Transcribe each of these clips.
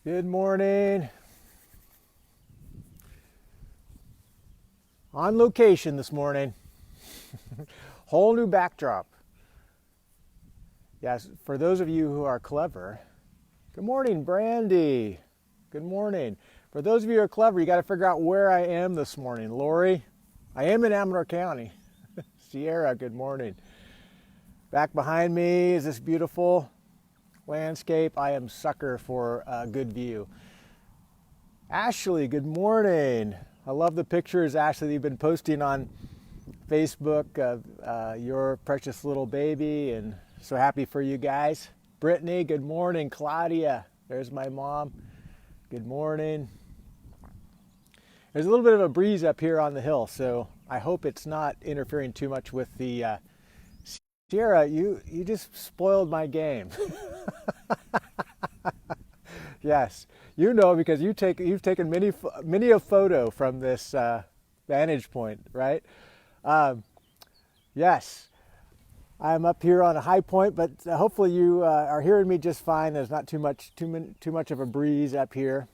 Good morning. On location this morning. Whole new backdrop. Yes, for those of you who are clever, good morning, Brandy. Good morning. For those of you who are clever, you got to figure out where I am this morning. Lori, I am in Amador County. Sierra, good morning. Back behind me is this beautiful landscape. I am sucker for a good view. Ashley, good morning. I love the pictures, Ashley, that you've been posting on Facebook of your precious little baby, and so happy for you guys. Brittany, good morning. Claudia, there's my mom. Good morning. There's a little bit of a breeze up here on the hill, so I hope it's not interfering too much with the Sierra, you just spoiled my game. Yes, you know, because you've taken many a photo from this vantage point, right? Yes, I'm up here on a high point, but hopefully you are hearing me just fine. There's not too much of a breeze up here.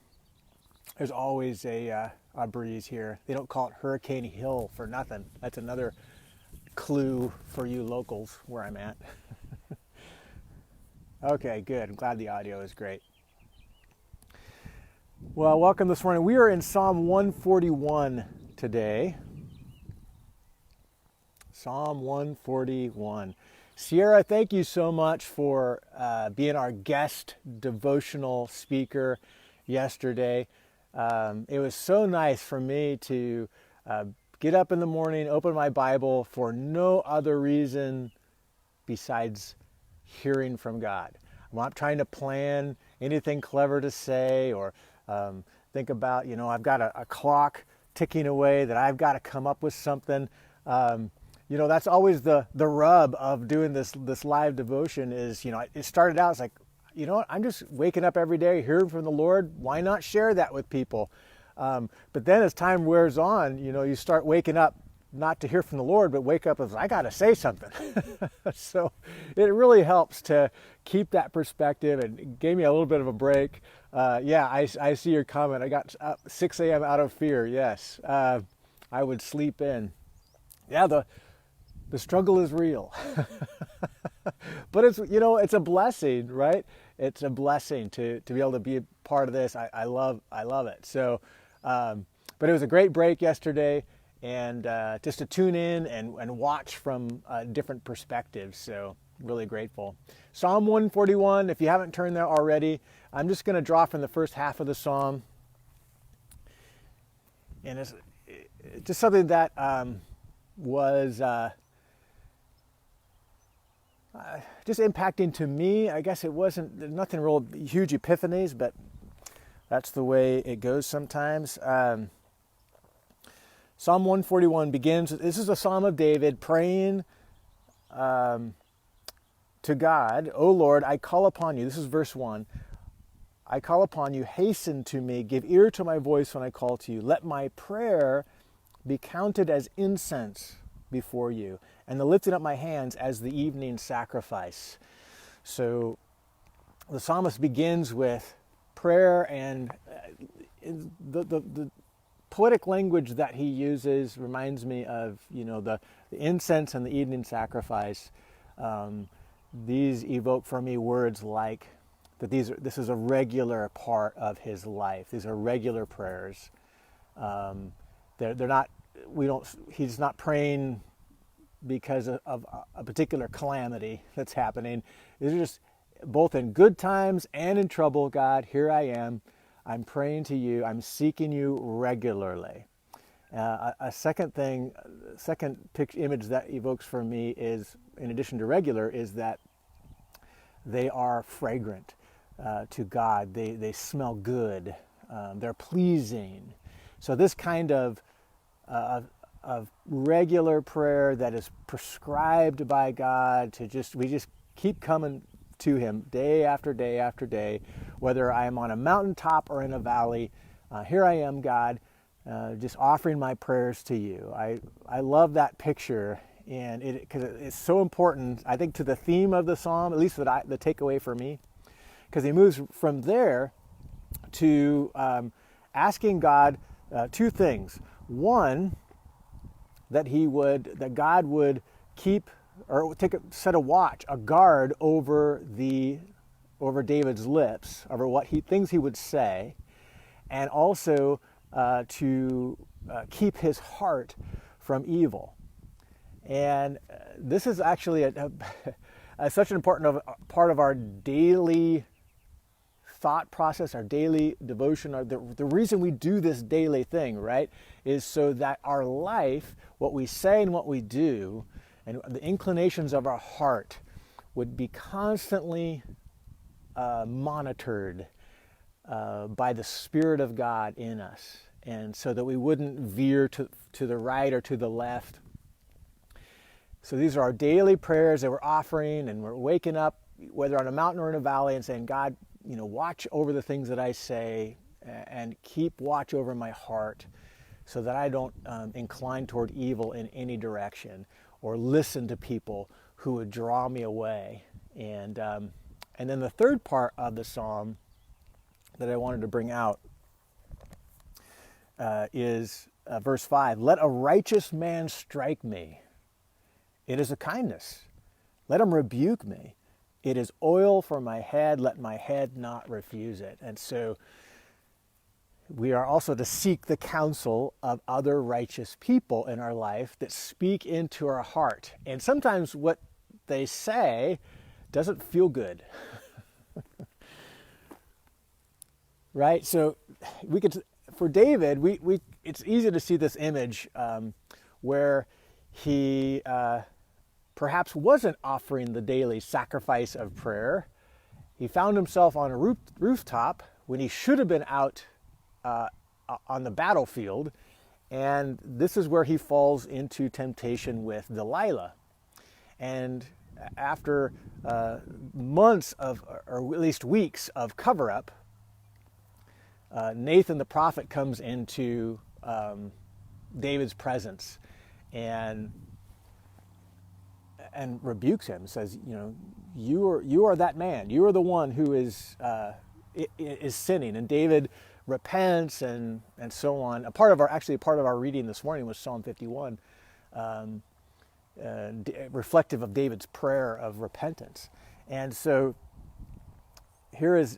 There's always a breeze here. They don't call it Hurricane Hill for nothing. That's another clue for you locals where I'm at. Okay, good. I'm glad the audio is great. Well, welcome this morning. We are in Psalm 141 today. Psalm 141. Sierra, thank you so much for being our guest devotional speaker yesterday. It was so nice for me to get up in the morning, open my Bible for no other reason besides hearing from God. I'm not trying to plan anything clever to say or think about, I've got a clock ticking away that I've got to come up with something. That's always the rub of doing this live devotion is, it started out, it's like, I'm just waking up every day, hearing from the Lord. Why not share that with people? But then as time wears on, you start waking up not to hear from the Lord, but wake up as I got to say something. So it really helps to keep that perspective, and it gave me a little bit of a break. I see your comment. I got up 6 a.m. out of fear. Yes, I would sleep in. Yeah, the struggle is real, but it's a blessing, right? It's a blessing to be able to be a part of this. I love it. So, but it was a great break yesterday, and just to tune in and watch from different perspectives. So really grateful. Psalm 141. If you haven't turned there already, I'm just going to draw from the first half of the psalm, and it's just something that was just impacting to me. I guess there's nothing real huge epiphanies, but that's the way it goes sometimes. Psalm 141 begins, this is a Psalm of David praying to God. O Lord, I call upon you. This is verse 1. I call upon you, hasten to me, give ear to my voice when I call to you. Let my prayer be counted as incense before you, and the lifting up my hands as the evening sacrifice. So the psalmist begins with prayer, and the poetic language that he uses reminds me of the incense and the evening sacrifice. These evoke for me words like that. This is a regular part of his life. These are regular prayers. They're not. He's not praying because of a particular calamity that's happening. These are just both in good times and in trouble. God, here I am. I'm praying to you. I'm seeking you regularly. A second image that evokes for me is, in addition to regular, is that they are fragrant to God. They smell good. They're pleasing. So this kind of regular prayer that is prescribed by God we just keep coming to Him day after day after day, whether I am on a mountaintop or in a valley. Here I am, God, just offering my prayers to you. I love that picture, and because it's so important, I think, to the theme of the psalm, at least the takeaway for me, because he moves from there to asking God two things. One, that God would keep or set a watch, a guard over David's lips, over things he would say, and also to keep his heart from evil. And this is actually such an important part of our daily thought process, our daily devotion. The reason we do this daily thing, right, is so that our life, what we say and what we do, and the inclinations of our heart would be constantly monitored by the Spirit of God in us, and so that we wouldn't veer to the right or to the left. So these are our daily prayers that we're offering, and we're waking up, whether on a mountain or in a valley, and saying, God, watch over the things that I say and keep watch over my heart so that I don't incline toward evil in any direction or listen to people who would draw me away. And then the third part of the psalm that I wanted to bring out is verse 5. Let a righteous man strike me. It is a kindness. Let him rebuke me. It is oil for my head. Let my head not refuse it. And so we are also to seek the counsel of other righteous people in our life that speak into our heart. And sometimes what they say doesn't feel good. Right? So for David, it's easy to see this image where he perhaps wasn't offering the daily sacrifice of prayer. He found himself on a rooftop when he should have been out on the battlefield, and this is where he falls into temptation with Delilah. And after months of, or at least weeks of cover-up, Nathan the prophet comes into David's presence and rebukes him, says, you are that man. You are the one who is sinning. And David repents and so on. A part of our reading this morning was Psalm 51, reflective of David's prayer of repentance. And so here is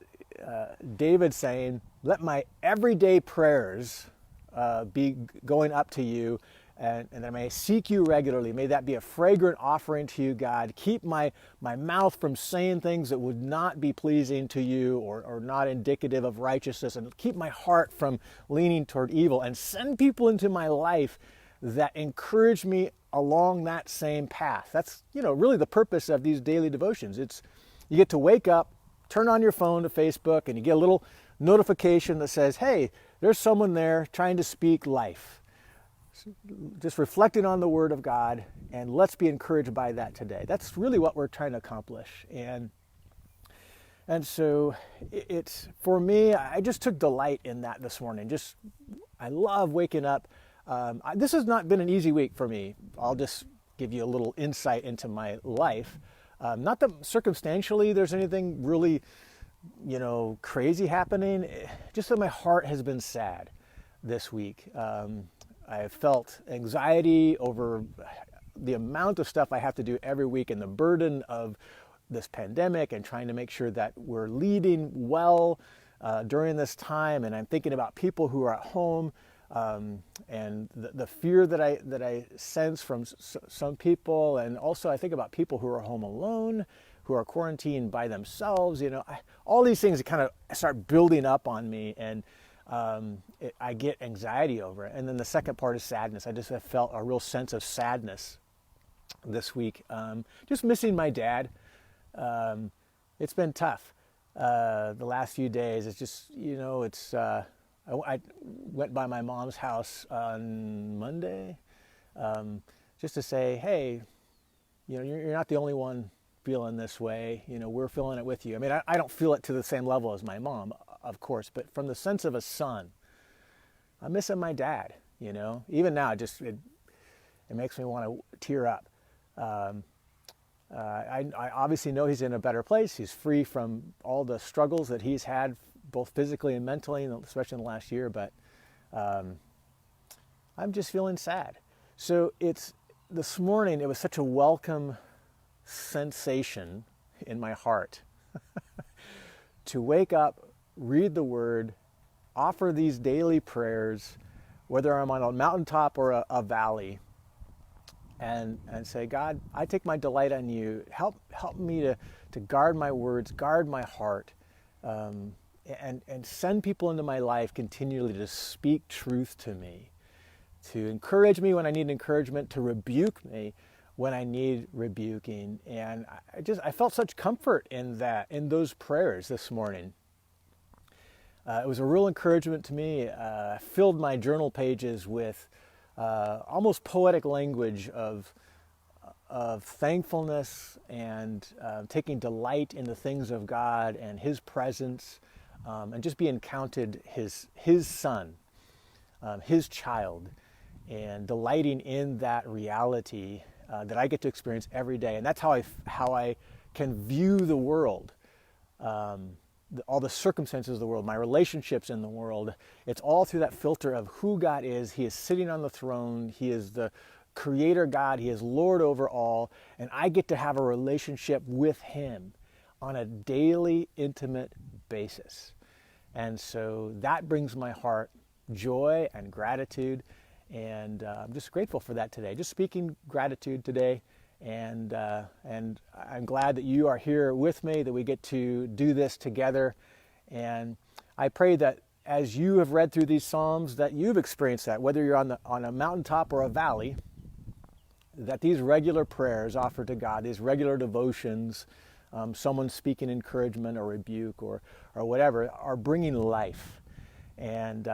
David saying, let my everyday prayers be going up to you, and I may seek you regularly. May that be a fragrant offering to you, God. Keep my mouth from saying things that would not be pleasing to you or not indicative of righteousness, and keep my heart from leaning toward evil, and send people into my life that encourage me along that same path. That's, really the purpose of these daily devotions. You get to wake up, turn on your phone to Facebook, and you get a little notification that says, hey, there's someone there trying to speak life. Just reflecting on the Word of God, and let's be encouraged by that today. That's really what we're trying to accomplish. And so it's, for me, I just took delight in that this morning. I love waking up. This has not been an easy week for me. I'll just give you a little insight into my life. Not that circumstantially there's anything really, crazy happening. Just that my heart has been sad this week. I felt anxiety over the amount of stuff I have to do every week and the burden of this pandemic and trying to make sure that we're leading well during this time. And I'm thinking about people who are at home and the fear that I sense from some people. And also I think about people who are home alone, who are quarantined by themselves. All these things kind of start building up on me, and I get anxiety over it. And then the second part is sadness. I just have felt a real sense of sadness this week. Just missing my dad. It's been tough the last few days. It's just, I went by my mom's house on Monday just to say, hey, you're not the only one feeling this way. We're feeling it with you. I mean, I don't feel it to the same level as my mom, of course, but from the sense of a son, I'm missing my dad. Even now, it makes me want to tear up. I obviously know he's in a better place. He's free from all the struggles that he's had both physically and mentally, especially in the last year, but I'm just feeling sad. So this morning, it was such a welcome sensation in my heart to wake up, read the Word, offer these daily prayers, whether I'm on a mountaintop or a valley, and say, God, I take my delight on you. Help me to guard my words, guard my heart, and send people into my life continually to speak truth to me, to encourage me when I need encouragement, to rebuke me when I need rebuking. And I felt such comfort in those prayers this morning. It was a real encouragement to me. I filled my journal pages with almost poetic language of thankfulness and taking delight in the things of God and His presence, and just being counted His son, His child, and delighting in that reality that I get to experience every day. And that's how I can view the world. All the circumstances of the world, my relationships in the world, it's all through that filter of who God is. He is sitting on the throne. He is the creator God. He is Lord over all. And I get to have a relationship with Him on a daily, intimate basis. And so that brings my heart joy and gratitude. And I'm just grateful for that today. Just speaking gratitude today. And I'm glad that you are here with me, that we get to do this together. And I pray that as you have read through these Psalms, that you've experienced that, whether you're on a mountaintop or a valley, that these regular prayers offered to God, these regular devotions, someone speaking encouragement or rebuke or whatever, are bringing life. And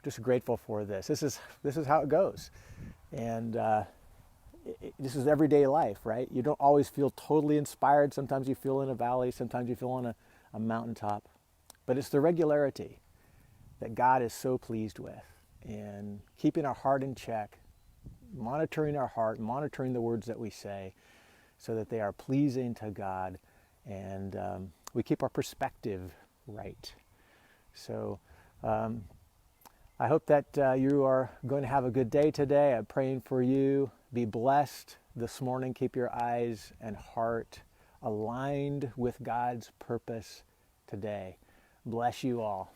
just grateful for this. This is how it goes. And this is everyday life, right? You don't always feel totally inspired. Sometimes you feel in a valley. Sometimes you feel on a mountaintop. But it's the regularity that God is so pleased with. And keeping our heart in check, monitoring our heart, monitoring the words that we say so that they are pleasing to God. And we keep our perspective right. So I hope that you are going to have a good day today. I'm praying for you. Be blessed this morning. Keep your eyes and heart aligned with God's purpose today. Bless you all.